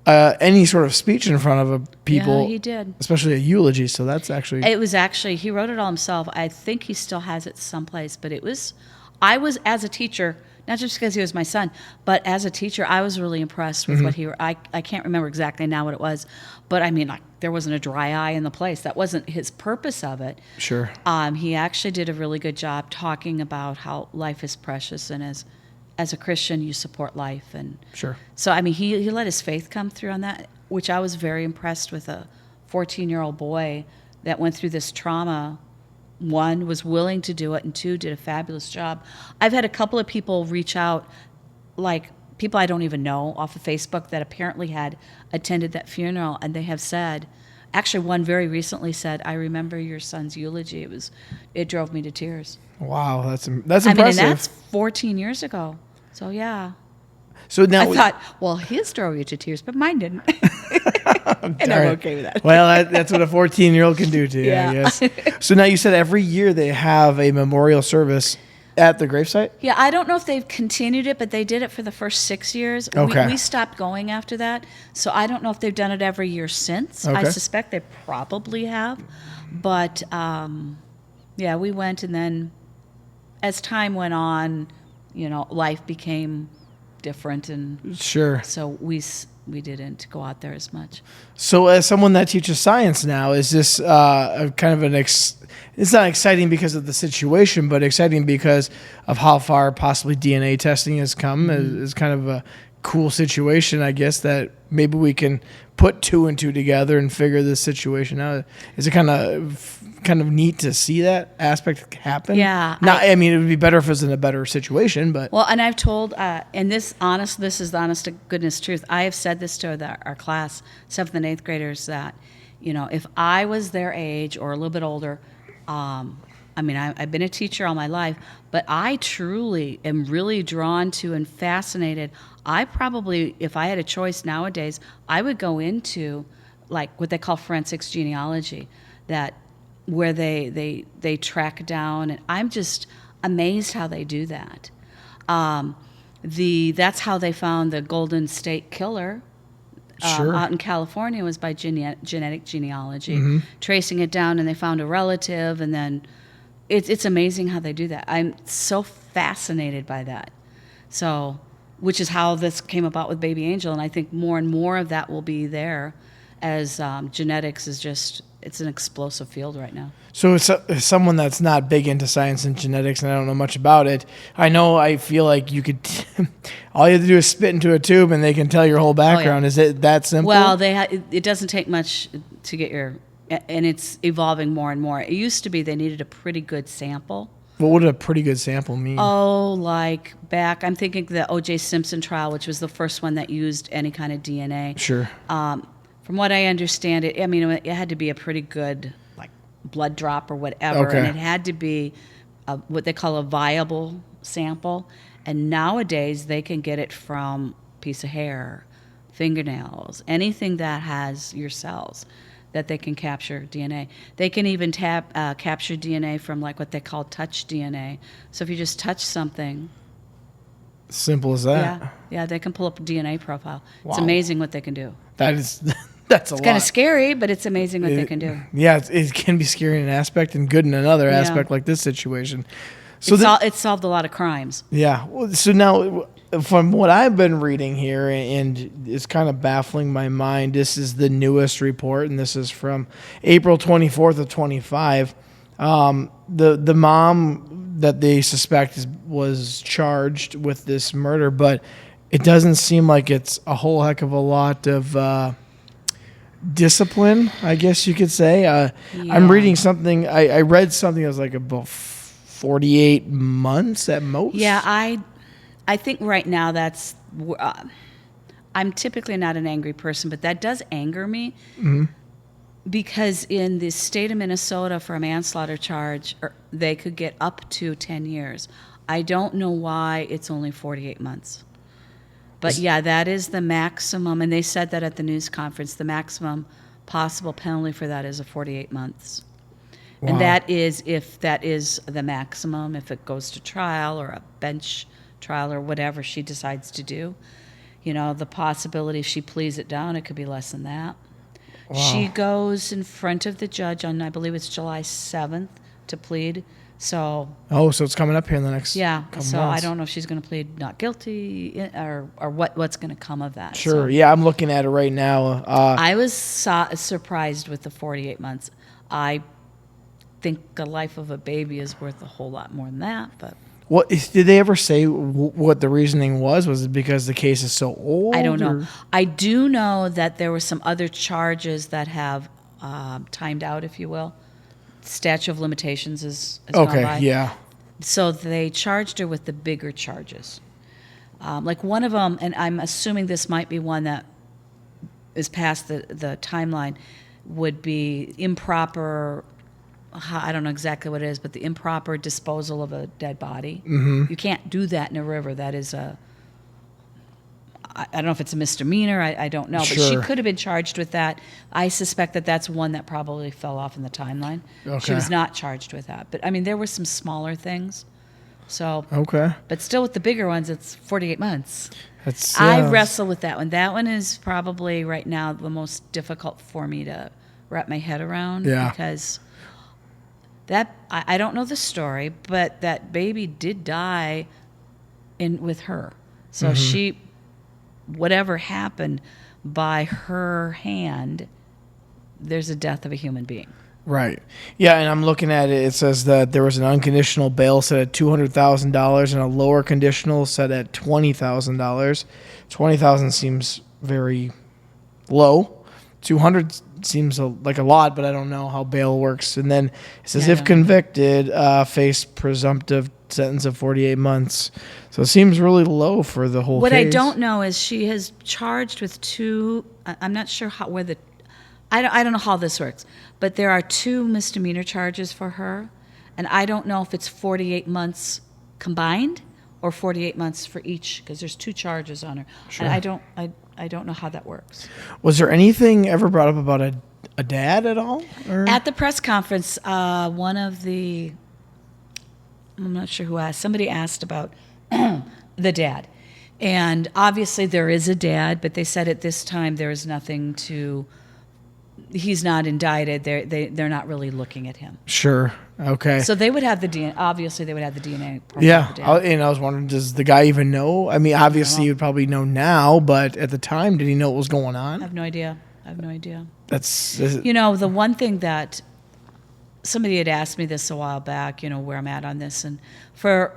any sort of speech in front of people. Yeah, he did. Especially a eulogy, so that's actually... It was actually... He wrote it all himself. I think he still has it someplace, but it was... I was, as a teacher... Not just because he was my son, but as a teacher, I was really impressed with what he... I can't remember exactly now what it was, but I mean, there wasn't a dry eye in the place. That wasn't his purpose of it. Sure. He actually did a really good job talking about how life is precious, and as a Christian, you support life. And sure. So, I mean, he let his faith come through on that, which I was very impressed with, a 14-year-old boy that went through this trauma one, was willing to do it, and two, did a fabulous job. I've had a couple of people reach out, like people I don't even know off of Facebook, that apparently had attended that funeral, and they have said, actually one very recently said, "I remember your son's eulogy. It drove me to tears." Wow, that's I impressive. mean, and that's 14 years ago. So yeah. So now I thought, well, his drove you to tears, but mine didn't. And I'm okay with that. Well, that's what a 14-year-old can do to you, I guess. So now you said every year they have a memorial service at the gravesite? Yeah, I don't know if they've continued it, but they did it for the first 6 years. Okay. We stopped going after that, so I don't know if they've done it every year since. I Okay. suspect they probably have. But, yeah, we went, and then as time went on, life became different, and Sure. so we didn't go out there as much. So as someone that teaches science now, is this a kind of it's not exciting because of the situation, but exciting because of how far possibly DNA testing has come? Is kind of a cool situation, I guess, that maybe we can put two and two together and figure this situation out. Is it kind of neat to see that aspect happen? Yeah, I mean, it would be better if it was in a better situation, but Well, and I've told, and this is the honest to goodness truth. I have said this to our class, 7th and 8th graders, that, if I was their age or a little bit older, I mean, I've been a teacher all my life, but I truly am really drawn to and fascinated. I probably, if I had a choice nowadays, I would go into like what they call forensics genealogy, where they track down, and I'm just amazed how they do that. That's how they found the Golden State Killer. Sure. Out in California was by genetic genealogy, tracing it down, and they found a relative, and then it's amazing how they do that. I'm so fascinated by that. So, which is how this came about with Baby Angel, and I think more and more of that will be there as genetics is it's an explosive field right now. So as someone that's not big into science and genetics, and I don't know much about it, I feel like you could, all you have to do is spit into a tube and they can tell your whole background. Oh, yeah. Is it that simple? Well, it doesn't take much to get and it's evolving more and more. It used to be they needed a pretty good sample. What would a pretty good sample mean? Oh, like I'm thinking the O.J. Simpson trial, which was the first one that used any kind of DNA. Sure. From what I understand, it had to be a pretty good, like, blood drop or whatever, Okay. and it had to be what they call a viable sample. And nowadays, they can get it from a piece of hair, fingernails, anything that has your cells that they can capture DNA. They can even capture DNA from, like, what they call touch DNA. So if you just touch something, Simple as that. yeah, they can pull up a DNA profile. Wow. It's amazing what they can do. That's a lot. It's kind of scary, but it's amazing what they can do. Yeah, it can be scary in an aspect and good in another aspect, like this situation. So It solved a lot of crimes. yeah. So now, from what I've been reading here, and it's kind of baffling my mind, this is the newest report, and this is from April 24th of 25. The mom that they suspect was charged with this murder, but it doesn't seem like it's a whole heck of a lot of discipline, I guess you could say. I'm reading something. I read something that was like about 48 months at most. Yeah, I think right now that's. I'm typically not an angry person, but that does anger me. Mm-hmm. Because in the state of Minnesota for a manslaughter charge, they could get up to 10 years. I don't know why it's only 48 months. But yeah, that is the maximum, and they said that at the news conference, the maximum possible penalty for that is 48 months. Wow. And that is if that is the maximum, if it goes to trial or a bench trial or whatever she decides to do. The possibility if she pleads it down, it could be less than that. Wow. She goes in front of the judge on, I believe it's July 7th to plead. So it's coming up here in the next couple months. I don't know if she's going to plead not guilty or what's going to come of that. Sure. So, yeah, I'm looking at it right now. I was surprised with the 48 months. I think the life of a baby is worth a whole lot more than that. But did they ever say what the reasoning was? Was it because the case is so old? I don't know. I do know that there were some other charges that have timed out, if you will, statute of limitations has gone by. Okay, yeah. So they charged her with the bigger charges. Like one of them, and I'm assuming this might be one that is past the timeline, would be improper, I don't know exactly what it is, but the improper disposal of a dead body. Mm-hmm. You can't do that in a river. That is I don't know if it's a misdemeanor. I don't know. Sure. But she could have been charged with that. I suspect that that's one that probably fell off in the timeline. Okay. She was not charged with that. But, I mean, there were some smaller things. So, Okay. but still with the bigger ones, it's 48 months. That's, I yeah. wrestle with that one. That one is probably right now the most difficult for me to wrap my head around. Yeah. Because that, I don't know the story, but that baby did die with her. So she, whatever happened by her hand, there's a death of a human being. Right. Yeah, and I'm looking at it. It says that there was an unconditional bail set at $200,000 and a lower conditional set at $20,000. $20,000 seems very low. $200 seems like a lot, but I don't know how bail works. And then it says if convicted, face presumptive sentence of 48 months. So it seems really low for the whole What case. I don't know is she has charged with two. I'm not sure I don't know how this works, but there are 2 misdemeanor charges for her, and I don't know if it's 48 months combined or 48 months for each, because there's 2 charges on her. Sure. And I don't know how that works. Was there anything ever brought up about a dad at all? Or? At the press conference, one of the, I'm not sure who asked, somebody asked about the dad. And obviously there is a dad, but they said at this time there is nothing to, he's not indicted. They're not really looking at him. Sure. Okay. So they would have the DNA. Obviously, they would have the DNA. Yeah. Of the dad. I was wondering, does the guy even know? I mean, obviously he would probably know now, but at the time, did he know what was going on? I have no idea. That's the one thing that somebody had asked me this a while back, where I'm at on this, and for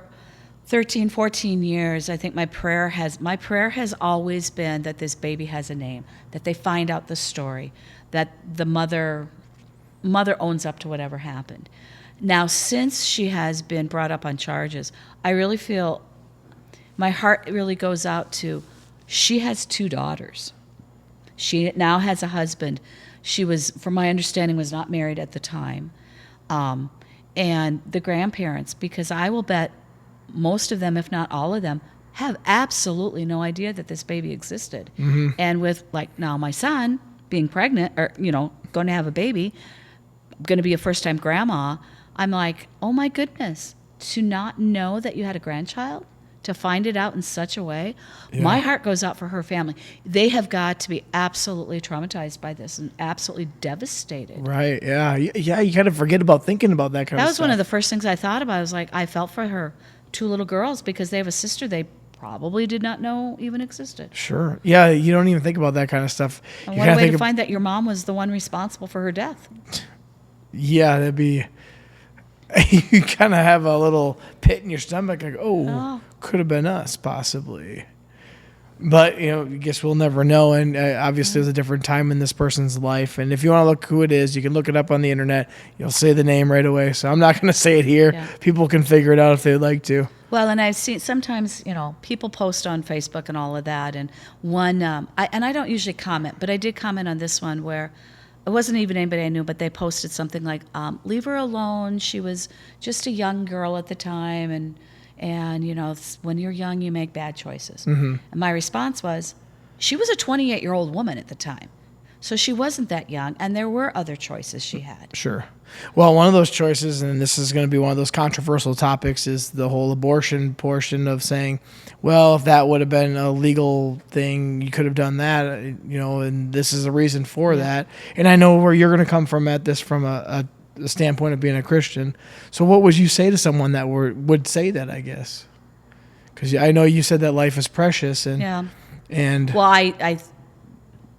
13, 14 years, I think my prayer has always been that this baby has a name, that they find out the story, that the mother owns up to whatever happened. Now, since she has been brought up on charges, I really feel my heart really goes out to, she has 2 daughters. She now has a husband. She was, from my understanding, was not married at the time. And the grandparents, because I will bet most of them, if not all of them, have absolutely no idea that this baby existed. Mm-hmm. And with, now my son being pregnant, or, going to have a baby, going to be a first-time grandma, I'm like, oh my goodness, to not know that you had a grandchild, to find it out in such a way, my heart goes out for her family. They have got to be absolutely traumatized by this and absolutely devastated. right. Yeah. Yeah. You kind of forget about thinking about that kind of That was stuff. one of the first things I thought about. I was like, I felt for her 2 little girls because they have a sister they probably did not know even existed. Sure. Yeah. You don't even think about that kind of stuff. And You what a kinda way think to of- find that your mom was the one responsible for her death. Yeah. That'd be. You kind of have a little pit in your stomach, like, could have been us, possibly. But, I guess we'll never know. And obviously, there's a different time in this person's life. And if you want to look who it is, you can look it up on the internet. You'll say the name right away. So I'm not going to say it here. Yeah. People can figure it out if they'd like to. Well, and I've seen sometimes, people post on Facebook and all of that. And one, I don't usually comment, but I did comment on this one where it wasn't even anybody I knew, but they posted something like, leave her alone. She was just a young girl at the time. And when you're young, you make bad choices. Mm-hmm. And my response was, she was a 28-year-old woman at the time. So she wasn't that young, and there were other choices she had. Sure. Well, one of those choices, and this is going to be one of those controversial topics, is the whole abortion portion of saying, well, if that would have been a legal thing, you could have done that, and this is a reason for that. And I know where you're going to come from at this from a standpoint of being a Christian. So what would you say to someone that would say that, I guess? Because I know you said that life is precious. And well,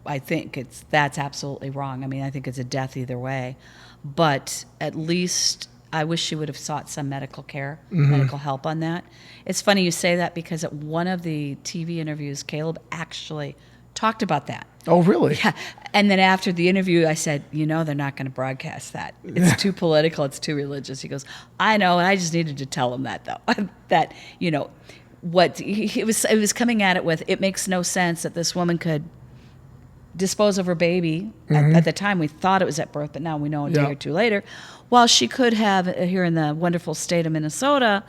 I think that's absolutely wrong. I mean, I think it's a death either way. But at least I wish she would have sought some medical care, medical help on that. It's funny you say that because at one of the TV interviews, Caleb actually talked about that. Oh, really? Yeah. And then after the interview, I said, they're not going to broadcast that. It's too political. It's too religious. He goes, I know. And I just needed to tell him that, though, that, it was coming at it with, it makes no sense that this woman could dispose of her baby. At the time, we thought it was at birth, but now we know a day or two later. While she could have, here in the wonderful state of Minnesota,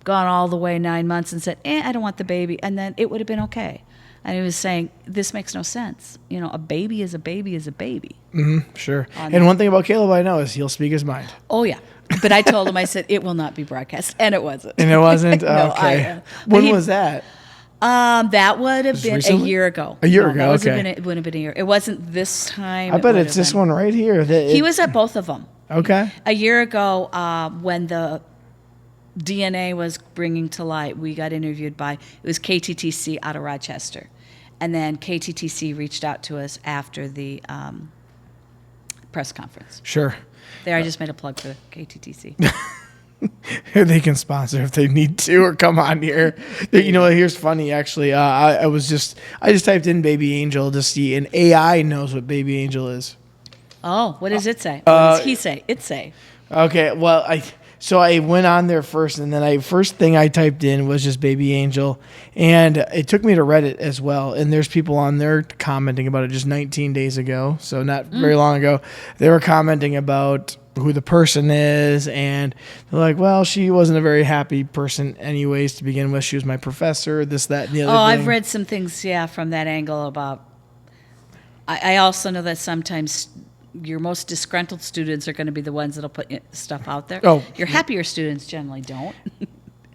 gone all the way 9 months and said, I don't want the baby. And then it would have been okay. And he was saying, this makes no sense. A baby is a baby is a baby. Mm-hmm, sure. And one thing about Caleb I know is he'll speak his mind. Oh, yeah. But I told him, I said, it will not be broadcast. And it wasn't. And it wasn't? No, okay. When was that? That would have been recently? A year ago. A year ago, It would have been a year. It wasn't this time. I bet it's this one right here. He was at both of them. Okay. A year ago, when the DNA was bringing to light, we got interviewed by, it was KTTC out of Rochester. And then KTTC reached out to us after the press conference. Sure. There, I just made a plug for KTTC. They can sponsor if they need to or come on here. Here's funny, actually. I just typed in Baby Angel to see, and AI knows what Baby Angel is. Oh, what does it say? What does he say? It say. Okay, well, So I went on there first, and then first thing I typed in was just Baby Angel, and it took me to Reddit as well. And there's people on there commenting about it just 19 days ago, so not very long ago. They were commenting about who the person is, and they're like, well, she wasn't a very happy person anyways to begin with. She was my professor, this, that, and the other thing. I've read some things, from that angle about... I also know that sometimes... your most disgruntled students are going to be the ones that'll put stuff out there. Oh. Your happier students generally don't.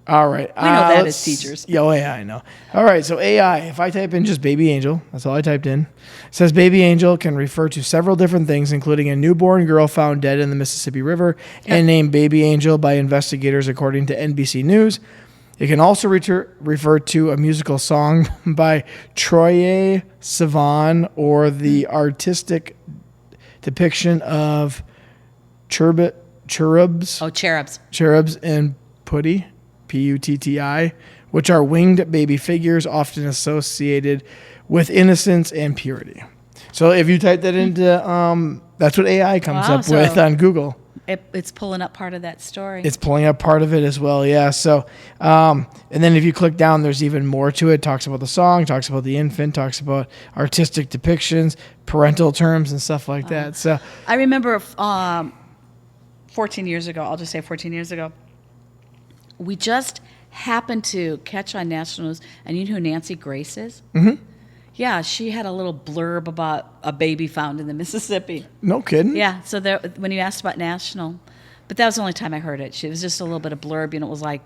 All right. We know that as teachers. Yeah, I know. All right, so AI, if I type in just Baby Angel, that's all I typed in. It says Baby Angel can refer to several different things, including a newborn girl found dead in the Mississippi River and named Baby Angel by investigators, according to NBC News. It can also refer to a musical song by Troye Sivan or the artistic depiction of cherubs. Oh, cherubs. Cherubs and putti, Putti, which are winged baby figures often associated with innocence and purity. So if you type that into, that's what AI comes up with on Google. It's pulling up part of that story. It's pulling up part of it as well, yeah. So, and then if you click down, there's even more to it. Talks about the song, talks about the infant, talks about artistic depictions, parental terms, and stuff like that. So I remember 14 years ago, I'll just say 14 years ago, we just happened to catch on national news, and you know who Nancy Grace is? Mm-hmm. Yeah, she had a little blurb about a baby found in the Mississippi. No kidding. Yeah, so when you asked about national, but that was the only time I heard it. It was just a little bit of blurb, it was like,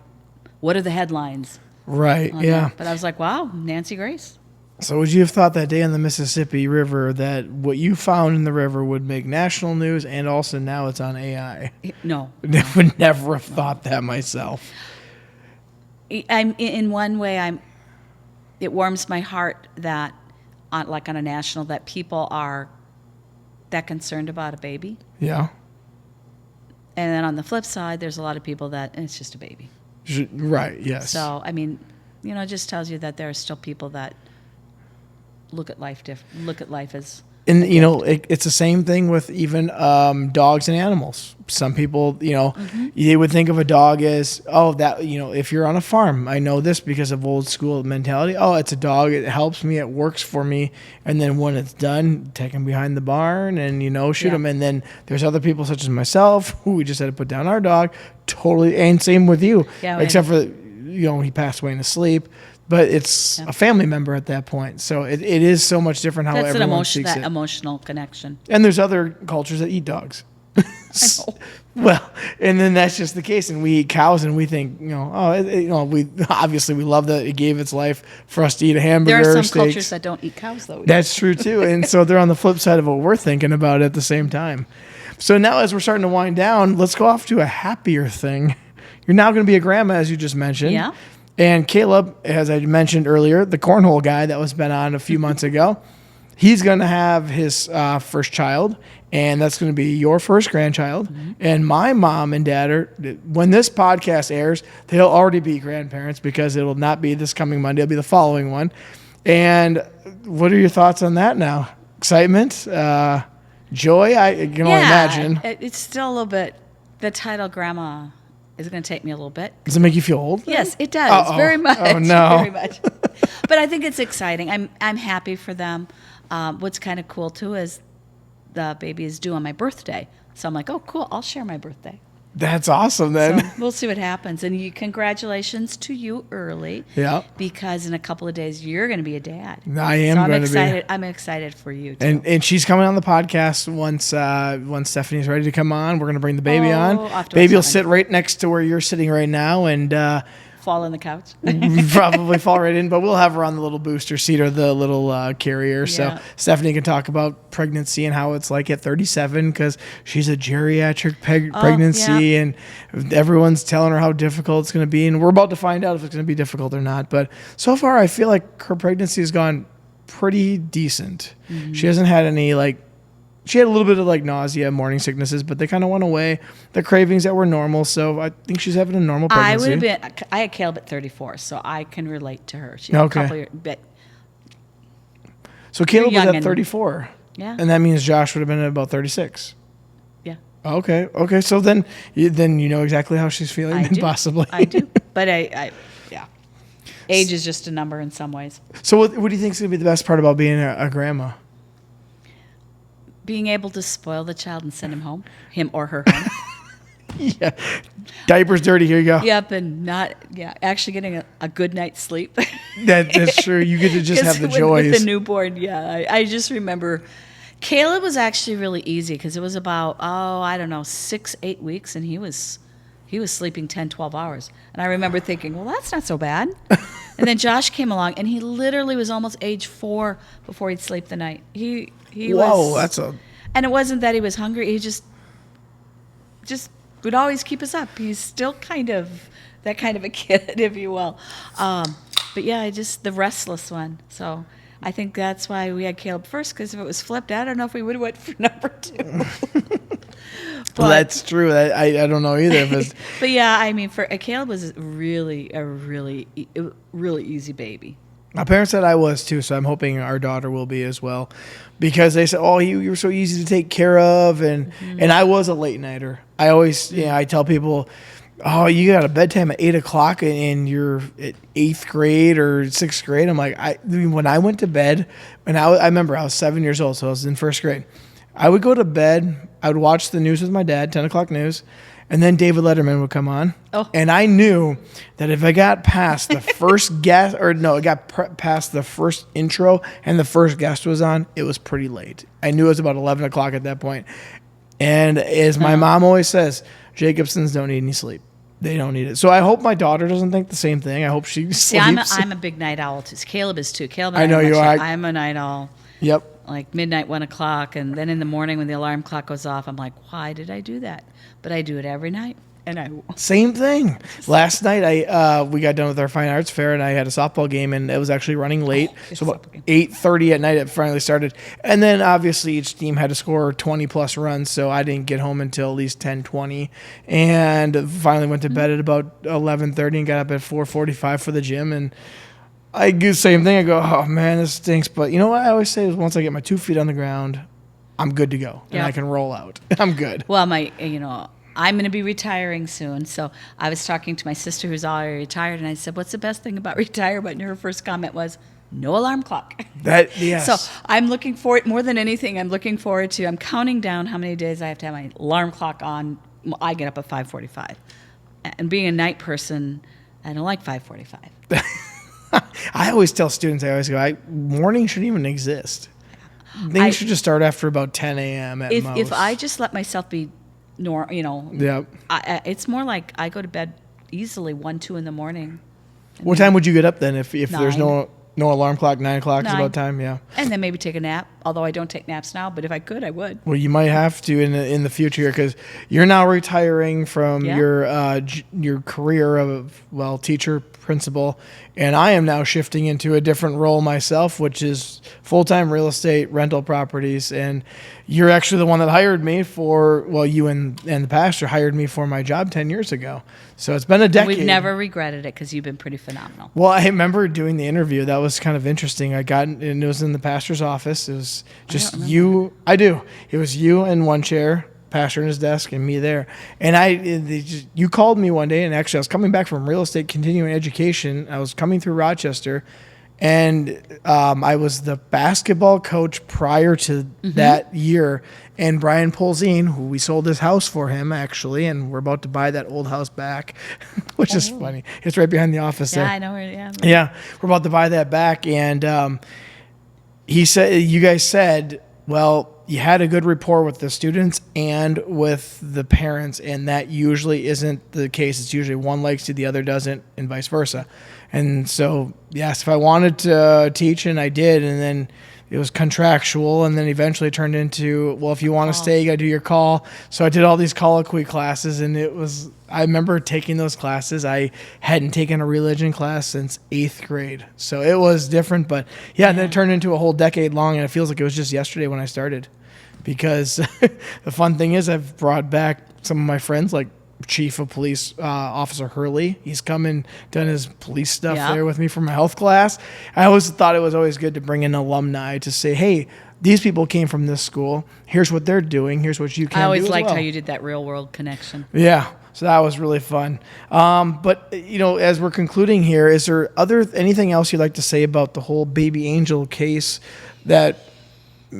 what are the headlines? Right, yeah. That? But I was like, wow, Nancy Grace. So would you have thought that day on the Mississippi River that what you found in the river would make national news, and also now it's on AI? No. I would never have thought that myself. In one way, it warms my heart that, like on a national, that people are that concerned about a baby. Yeah. And then on the flip side, there's a lot of people that it's just a baby. Right, yes. So, it just tells you that there are still people that look at life as... And, it's the same thing with even dogs and animals. Some people, they would think of a dog as, if you're on a farm, I know this because of old school mentality. Oh, it's a dog. It helps me. It works for me. And then when it's done, take them behind the barn and, shoot them. And then there's other people such as myself who we just had to put down our dog. Totally. And same with you. Yeah, except for, he passed away in his sleep. But it's a family member at that point. So it is so much different how everyone sees it. That's an emotional connection. And there's other cultures that eat dogs. I know. Well, and then that's just the case. And we eat cows and we think, we obviously we love that it gave its life for us to eat a hamburger. There are some steaks. cultures that don't eat cows, though. That's true, too. And so they're on the flip side of what we're thinking about at the same time. So now as we're starting to wind down, let's go off to a happier thing. You're now going to be a grandma, as you just mentioned. Yeah. And Caleb, as I mentioned earlier, the cornhole guy that was been on a few months ago, he's going to have his first child, and that's going to be your first grandchild. Mm-hmm. And my mom and dad when this podcast airs, they'll already be grandparents because it will not be this coming Monday. It'll be the following one. And what are your thoughts on that now? Excitement? Joy? I can only imagine. It's still a little bit, the title grandma is going to take me a little bit. Does it make you feel old? Yes, it does. Very much. Oh, no. Very much. But I think it's exciting. I'm happy for them. What's kind of cool, too, is the baby is due on my birthday. So I'm like, oh, cool. I'll share my birthday. That's awesome, then. So we'll see what happens. And congratulations to you early. Yeah. Because in a couple of days, you're going to be a dad. I am going to be. I'm excited for you, too. And she's coming on the podcast once Stephanie's ready to come on. We're going to bring the baby on. Baby will sit right next to where you're sitting right now. And fall on the couch. Probably fall right in, but we'll have her on the little booster seat or the little carrier. Yeah. So Stephanie can talk about pregnancy and how it's like at 37 because she's a geriatric pregnancy and everyone's telling her how difficult it's going to be. And we're about to find out if it's going to be difficult or not. But so far, I feel like her pregnancy has gone pretty decent. Mm-hmm. She hasn't had any she had a little bit of nausea, morning sicknesses, but they kind of went away. The cravings that were normal, so I think she's having a normal pregnancy. I had Caleb at 34, so I can relate to her. She's okay. A couple years, so Caleb was at 34. Yeah. And that means Josh would have been at about 36. Yeah. Okay. So then you know exactly how she's feeling. I do. Possibly. I do. But yeah. Age is just a number in some ways. So what do you think is going to be the best part about being a grandma? Being able to spoil the child and send him or her home. Yeah. Diaper's dirty, here you go. Yep, and actually getting a good night's sleep. That's true. You get to just have the joys. With the newborn, I just remember Caleb was actually really easy because it was about, 6-8 weeks, and he was sleeping 10, 12 hours. And I remember thinking, well, that's not so bad. And then Josh came along, and he literally was almost age 4 before he'd sleep the night. And it wasn't that he was hungry. He just would always keep us up. He's still kind of that kind of a kid, if you will. But yeah, the restless one. So I think that's why we had Caleb first, because if it was flipped, I don't know if we would have went for number 2. Well, that's true. I don't know either. But yeah, I mean, Caleb was a really easy baby. My parents said I was too, so I'm hoping our daughter will be as well, because they said, "Oh, you were so easy to take care of," and I was a late nighter. I always, I tell people, "Oh, you got a bedtime at 8:00 and you're at 8th grade or 6th grade." I'm like, when I went to bed, and I remember I was 7 years old, so I was in 1st grade. I would go to bed. I would watch the news with my dad, 10:00 news. And then David Letterman would come on. Oh. And I knew that if I got past the first guest, past the first intro and the first guest was on, it was pretty late. I knew it was about 11 o'clock at that point. And as my mom always says, Jacobsons don't need any sleep. They don't need it. So I hope my daughter doesn't think the same thing. I hope she sleeps. See, I'm a big night owl too. Caleb is too. Caleb and I know you are. I'm a night owl. Yep. Like midnight, 1 o'clock, and then in the morning when the alarm clock goes off, I'm like, why did I do that? But I do it every night, and same thing. Last night, we got done with our fine arts fair, and I had a softball game, and it was actually running late. So about 8:30 at night, it finally started. And then obviously each team had to score 20 plus runs, so I didn't get home until at least 10:20, and finally went to bed at about 11:30 and got up at 4:45 for the gym. And I do the same thing. I go, oh man, this stinks. But you know what I always say is once I get my 2 feet on the ground, I'm good to go, and I can roll out. I'm good. Well, I'm going to be retiring soon. So I was talking to my sister who's already retired, and I said, what's the best thing about retirement? And her first comment was, no alarm clock. Yes. So I'm looking forward, more than anything, I'm counting down how many days I have to have my alarm clock on. I get up at 5:45. And being a night person, I don't like 5:45. I always tell students, morning shouldn't even exist. Things should just start after about 10 a.m. at most. If I just let myself be, Yep. It's more like I go to bed easily 1, 2 in the morning. What time would you get up then if there's no alarm clock? 9 o'clock is about time, yeah. And then maybe take a nap. although I don't take naps now, but if I could, I would. Well, you might have to in the future, because you're now retiring from Yeah. your career of, well, teacher, principal, and I am now shifting into a different role myself, which is full-time real estate, rental properties. And you're actually the one that hired me for, well, you and the pastor hired me for my job 10 years ago. So it's been a decade. We've never regretted it because you've been pretty phenomenal. Well, I remember doing the interview. That was kind of interesting. And it was in the pastor's office. It was just you. I do. It was you in one chair, pastor in his desk, and me there. And you called me one day, and actually I was coming back from real estate continuing education. I was coming through Rochester, and I was the basketball coach prior to that year. And Brian Polzine, who we sold his house for him, actually, and we're about to buy that old house back, which is funny. It's right behind the office there. Yeah, I know where. Yeah. Yeah, we're about to buy that back. And he said, you guys said, well, you had a good rapport with the students and with the parents, and that usually isn't the case. It's usually one likes you, the other doesn't, and vice versa. And so, yes, if I wanted to teach, and I did, and then it was contractual, and then eventually turned into, well, if you want to stay, you got to do your call. So I did all these colloquy classes, and I remember taking those classes. I hadn't taken a religion class since 8th grade. So it was different, but yeah, and then it turned into a whole decade long, and it feels like it was just yesterday when I started. Because the fun thing is I've brought back some of my friends, like Chief of Police Officer Hurley. He's come and done his police stuff there with me for my health class. I always thought it was always good to bring in alumni to say, hey, these people came from this school. Here's what they're doing. Here's what you can do. I always as liked well. how you did that real world connection. Yeah. So that was really fun. But, as we're concluding here, is there anything else you'd like to say about the whole baby angel case? That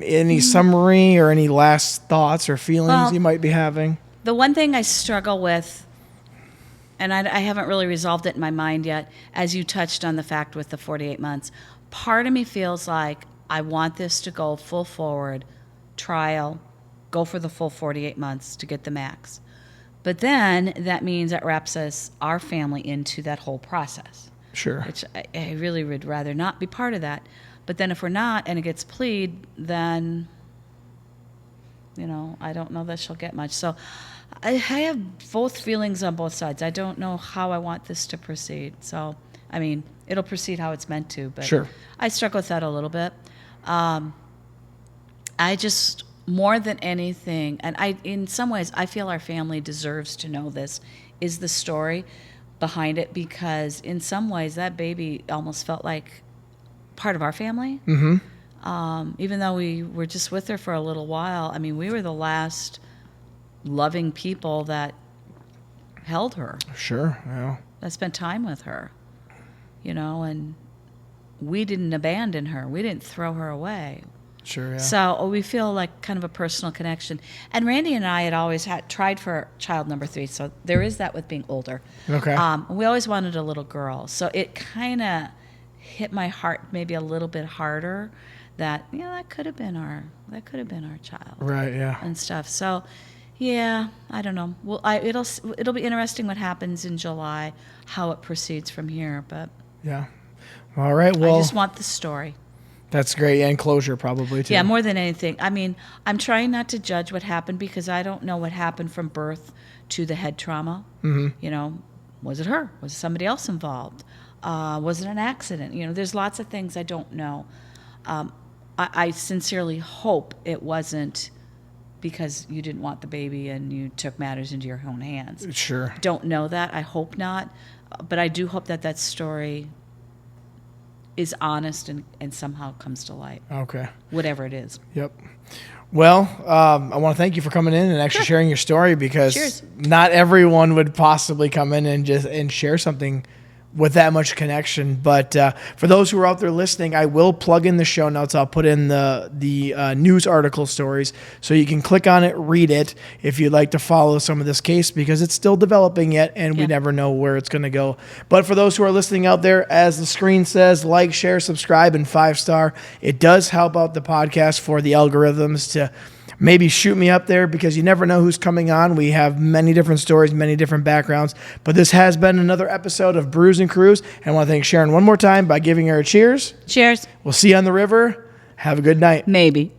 any summary or any last thoughts or feelings you might be having? The one thing I struggle with, and I haven't really resolved it in my mind yet, as you touched on the fact with the 48 months, part of me feels like I want this to go full forward, trial, go for the full 48 months to get the max. But then that means that wraps our family into that whole process. Sure. Which I really would rather not be part of that. But then if we're not and it gets plead, then, I don't know that she'll get much. So I have both feelings on both sides. I don't know how I want this to proceed. So, it'll proceed how it's meant to. But Sure. I struggle with that a little bit. I just, more than anything, and in some ways, I feel our family deserves to know this, is the story behind it, because in some ways that baby almost felt like part of our family. Mm-hmm. Even though we were just with her for a little while, we were the last loving people that held her. Sure, yeah. That spent time with her, and we didn't abandon her. We didn't throw her away. Sure, yeah. So we feel like kind of a personal connection. And Randy and I had always tried for child number 3, so there is that with being older. Okay. We always wanted a little girl, so it kind of hit my heart maybe a little bit harder that that could have been our child. Right, yeah. And stuff. So yeah, I don't know. Well, it'll be interesting what happens in July, how it proceeds from here. But yeah. All right. Well, I just want the story. That's great, and closure probably too. Yeah, more than anything. I'm trying not to judge what happened because I don't know what happened from birth to the head trauma. Mm-hmm. Was it her? Was somebody else involved? Was it an accident? There's lots of things I don't know. I sincerely hope it wasn't because you didn't want the baby and you took matters into your own hands. Sure. Don't know that. I hope not. But I do hope that story is honest and somehow comes to light. Okay. Whatever it is. Yep. Well, I want to thank you for coming in and actually sharing your story, because Cheers. Not everyone would possibly come in and share something with that much connection. But for those who are out there listening, I will plug in the show notes. I'll put in the news article stories so you can click on it, read it if you'd like to follow some of this case, because it's still developing yet and we never know where it's going to go. But for those who are listening out there, as the screen says, like, share, subscribe, and 5-star. It does help out the podcast for the algorithms to maybe shoot me up there, because you never know who's coming on. We have many different stories, many different backgrounds. But this has been another episode of Brews and Cruise. And I want to thank Sharon one more time by giving her a cheers. Cheers. We'll see you on the river. Have a good night. Maybe.